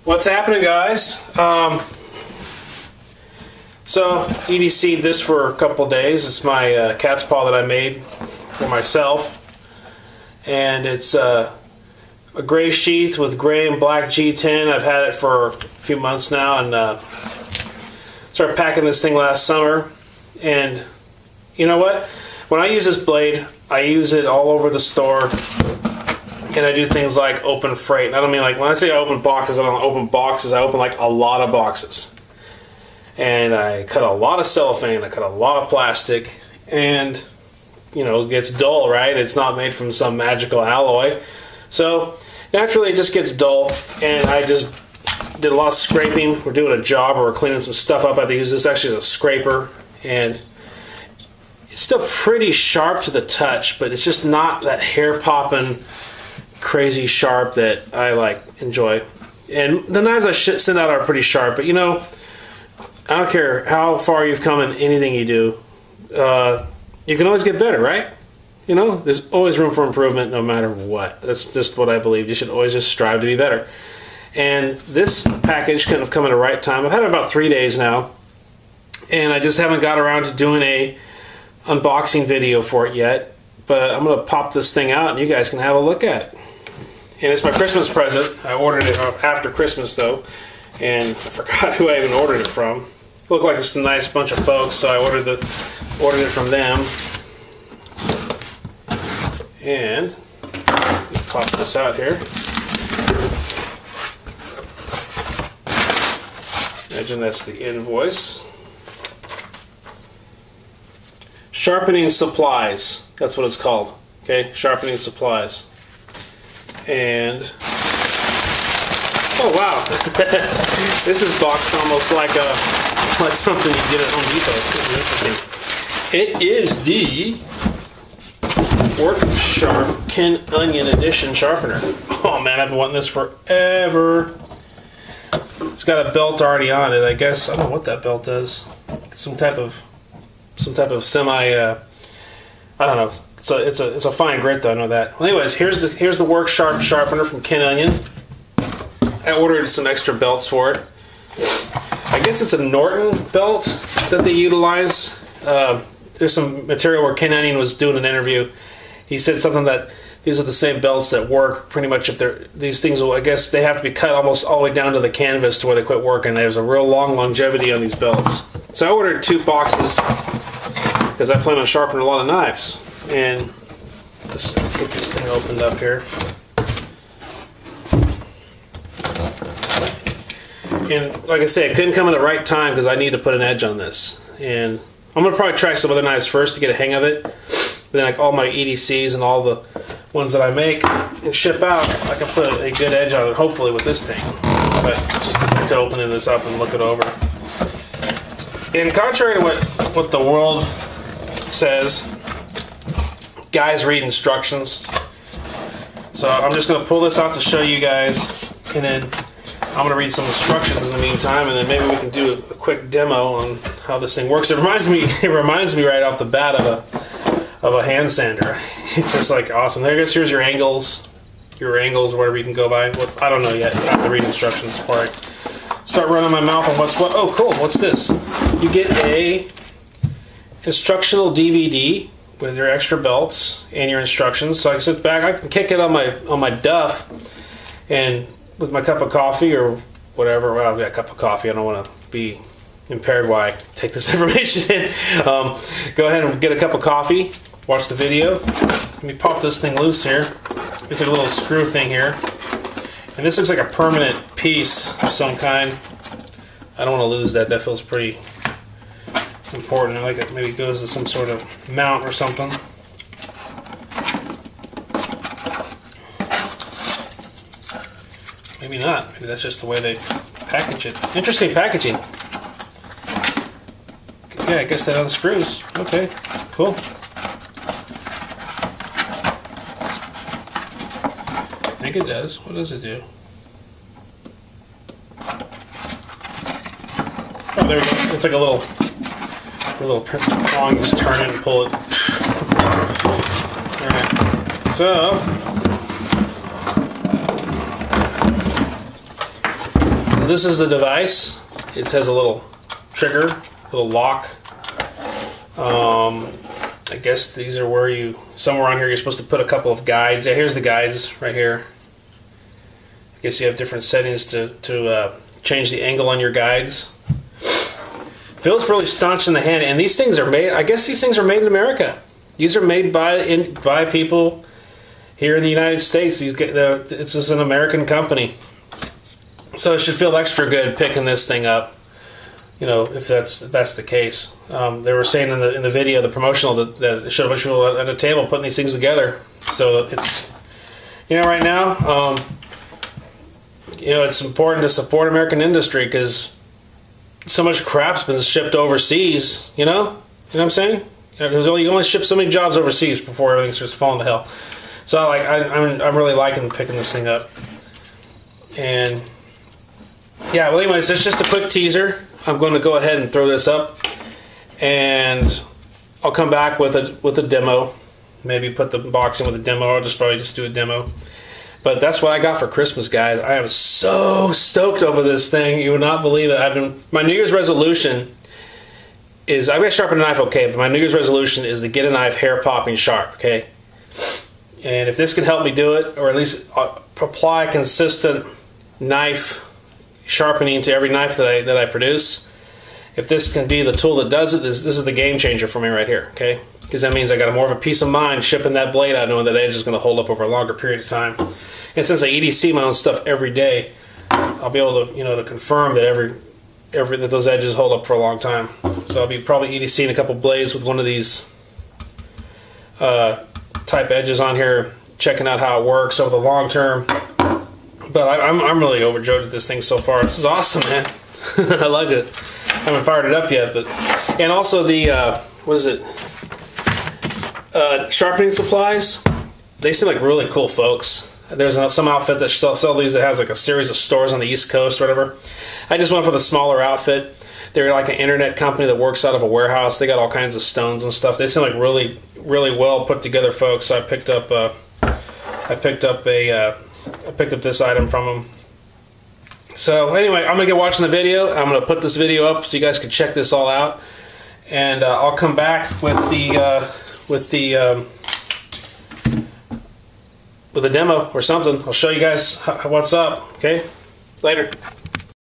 What's happening, guys? So EDC'd this for a couple days. It's my cat's paw that I made for myself, and it's a gray sheath with gray and black G10. I've had it for a few months now, and started packing this thing last summer. And you know what? When I use this blade, I use it all over the store. And I do things like open freight. And I don't mean like, when I say I open boxes, I don't open boxes. I open like a lot of boxes. And I cut a lot of cellophane. I cut a lot of plastic. And, you know, it gets dull, right? It's not made from some magical alloy. So, naturally it just gets dull. And I just did a lot of scraping. We're doing a job or we're cleaning some stuff up. I had to use this actually as a scraper. And it's still pretty sharp to the touch, but it's just not that hair-popping, crazy sharp that I enjoy. And the knives I send out are pretty sharp, but you know, I don't care how far you've come in anything you do, you can always get better, right? You know, there's always room for improvement no matter what. That's just what I believe. You should always just strive to be better. And this package kind of come at the right time. I've had it about 3 days now, and I just haven't got around to doing a unboxing video for it yet, but I'm going to pop this thing out and you guys can have a look at it. And it's my Christmas present. I ordered it after Christmas, though, and I forgot who I even ordered it from. It looked like just a nice bunch of folks, so I ordered it from them. And pop this out here. Imagine that's the invoice. Sharpening supplies. That's what it's called. Okay, sharpening supplies. And oh wow, this is boxed almost like something you get at Home Depot. This is interesting. It is the Work Sharp Ken Onion Edition sharpener. Oh man, I've been wanting this forever. It's got a belt already on it. I guess I don't know what that belt does. Some type of semi. I don't know. So it's a fine grit though, I know that. Well, anyways, here's the Work Sharp sharpener from Ken Onion. I ordered some extra belts for it. I guess it's a Norton belt that they utilize. There's some material where Ken Onion was doing an interview. He said something that these are the same belts that work pretty much if they're these things will, I guess they have to be cut almost all the way down to the canvas to where they quit working. There's a real long longevity on these belts. So I ordered 2 boxes because I plan on sharpening a lot of knives. And let's get this thing opened up here. And like I say, it couldn't come at the right time because I need to put an edge on this. And I'm going to probably try some other knives first to get a hang of it. But then like all my EDCs and all the ones that I make and ship out, I can put a good edge on it hopefully with this thing. But just to opening this up and look it over. And contrary to what the world says, guys read instructions. So I'm just going to pull this out to show you guys, and then I'm going to read some instructions in the meantime, and then maybe we can do a quick demo on how this thing works. It reminds me right off the bat of a hand sander. It's just like awesome. I guess here's your angles, whatever you can go by. I don't know yet. I have to read instructions before I start running my mouth on what's what. Oh, cool. What's this? You get a instructional DVD with your extra belts and your instructions. So I can sit back, I can kick it on my duff, and with my cup of coffee or whatever. Well, I've got a cup of coffee. I don't want to be impaired while I take this information in. Go ahead and get a cup of coffee. Watch the video. Let me pop this thing loose here. It's like a little screw thing here, and this looks like a permanent piece of some kind. I don't want to lose that. That feels pretty important. I like it. Maybe it goes to some sort of mount or something. Maybe not. Maybe that's just the way they package it. Interesting packaging. Yeah, I guess that unscrews. Okay, cool. I think it does. What does it do? Oh, there we go. It's like a little prong. Just turn it and pull it. All right. So this is the device. It has a little trigger, little lock. I guess these are where you, somewhere on here you're supposed to put a couple of guides. Yeah, here's the guides right here. I guess you have different settings to change the angle on your guides. Feels really staunch in the hand, and these things are made, I guess these things are made in America. These are made by people here in the United States. This is an American company. So it should feel extra good picking this thing up, you know, if that's the case. They were saying in the video, the promotional, that it showed a bunch of people at a table putting these things together. So it's, you know, right now, you know, it's important to support American industry because so much crap's been shipped overseas. You know what I'm saying? You only ship so many jobs overseas before everything starts falling to hell. So I'm really liking picking this thing up. And yeah, well, anyways, it's just a quick teaser. I'm going to go ahead and throw this up, and I'll come back with a demo. Maybe put the box in with a demo, or probably just do a demo. But that's what I got for Christmas, guys. I am so stoked over this thing. You would not believe it. My New Year's resolution is, I'm going to sharpen a knife okay, but my New Year's resolution is to get a knife hair popping sharp, okay? And if this can help me do it, or at least apply consistent knife sharpening to every knife that I produce, if this can be the tool that does it, this is the game changer for me right here, okay? Because that means I got more of a peace of mind shipping that blade out, knowing that edge is going to hold up over a longer period of time. And since I EDC my own stuff every day, I'll be able to, you know, to confirm that that those edges hold up for a long time. So I'll be probably EDCing a couple blades with one of these type edges on here, checking out how it works over the long term. But I'm really overjoyed with this thing so far. This is awesome, man. I like it. I haven't fired it up yet, but and also the what is it? Sharpening supplies. They seem like really cool folks. There's some outfit that sell these that has like a series of stores on the East Coast or whatever. I just went for the smaller outfit. They're like an internet company that works out of a warehouse. They got all kinds of stones and stuff. They seem like really, really well put together folks. So I picked up this item from them. So anyway, I'm gonna get watching the video. I'm gonna put this video up so you guys can check this all out, and I'll come back with a demo or something. I'll show you guys what's up. Okay, later.